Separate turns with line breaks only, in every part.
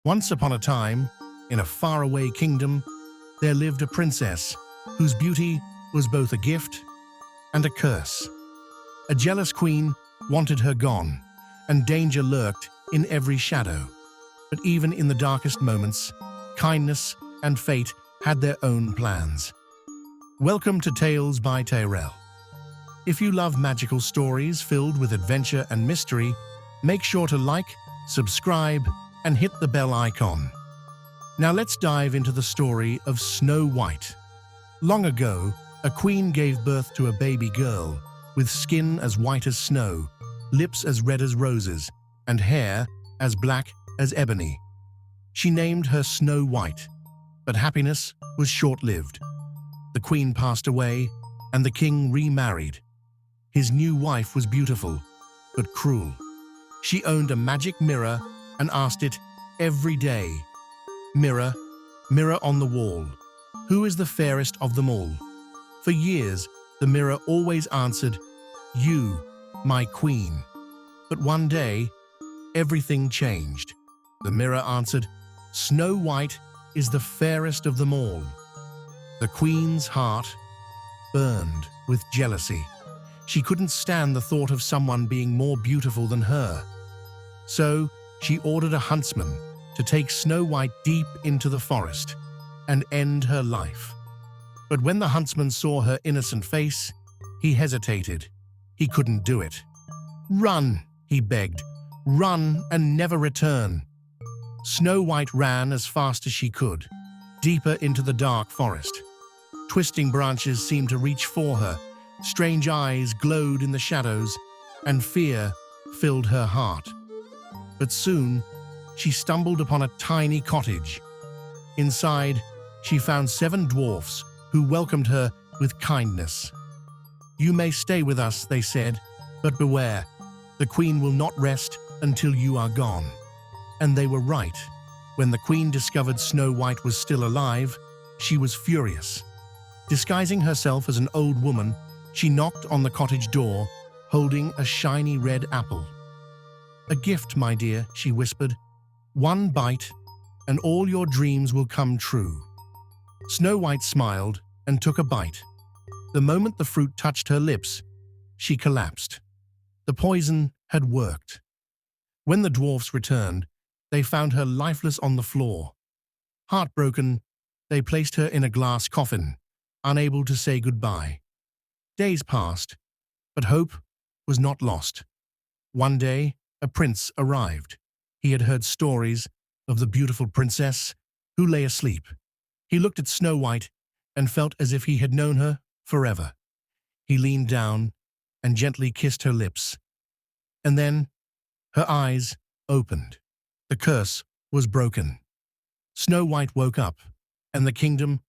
Once upon a time, in a faraway kingdom, there lived a princess whose beauty was both a gift and a curse. A jealous queen wanted her gone, and danger lurked in every shadow. But even in the darkest moments, kindness and fate had their own plans. Welcome to Tales by Betrayal. If you love magical stories filled with adventure and mystery, make sure to like, subscribe, and hit the bell icon. Now let's dive into the story of Snow White. Long ago, a queen gave birth to a baby girl with skin as white as snow, lips as red as roses, and hair as black as ebony. She named her Snow White, but happiness was short-lived. The queen passed away, and the king remarried. His new wife was beautiful, but cruel. She owned a magic mirror and asked it every day, "Mirror, mirror on the wall, who is the fairest of them all?" For years, the mirror always answered, "You, my queen." But one day, everything changed. The mirror answered, "Snow White is the fairest of them all." The queen's heart burned with jealousy. She couldn't stand the thought of someone being more beautiful than her. So she ordered a huntsman to take Snow White deep into the forest and end her life. But when the huntsman saw her innocent face, he hesitated. He couldn't do it. "Run," he begged. "Run and never return." Snow White ran as fast as she could, deeper into the dark forest. Twisting branches seemed to reach for her, strange eyes glowed in the shadows, and fear filled her heart. But soon, she stumbled upon a tiny cottage. Inside, she found 7 dwarfs who welcomed her with kindness. "You may stay with us," they said, "but beware, the queen will not rest until you are gone." And they were right. When the queen discovered Snow White was still alive, she was furious. Disguising herself as an old woman, she knocked on the cottage door, holding a shiny red apple. "A gift, my dear," she whispered. "One bite, and all your dreams will come true." Snow White smiled and took a bite. The moment the fruit touched her lips, she collapsed. The poison had worked. When the dwarfs returned, they found her lifeless on the floor. Heartbroken, they placed her in a glass coffin, unable to say goodbye. Days passed, but hope was not lost. One day, a prince arrived. He had heard stories of the beautiful princess who lay asleep. He looked at Snow White and felt as if he had known her forever. He leaned down and gently kissed her lips. And then, her eyes opened. The curse was broken. Snow White woke up, and the kingdom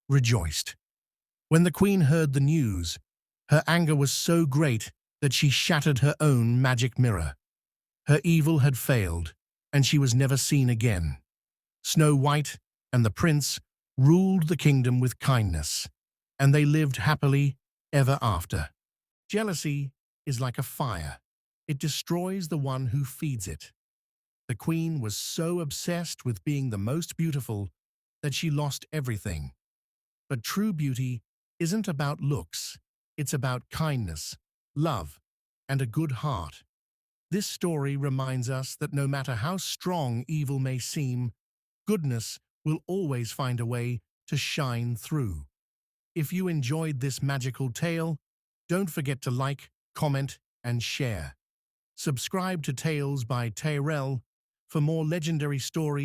rejoiced. When the queen heard the news, her anger was so great that she shattered her own magic mirror. Her evil had failed, and she was never seen again. Snow White and the prince ruled the kingdom with kindness, and they lived happily ever after. Jealousy is like a fire. It destroys the one who feeds it. The queen was so obsessed with being the most beautiful that she lost everything. But true beauty isn't about looks. It's about kindness, love, and a good heart. This story reminds us that no matter how strong evil may seem, goodness will always find a way to shine through. If you enjoyed this magical tale, don't forget to like, comment, and share. Subscribe to Tales by Betrayal for more legendary stories.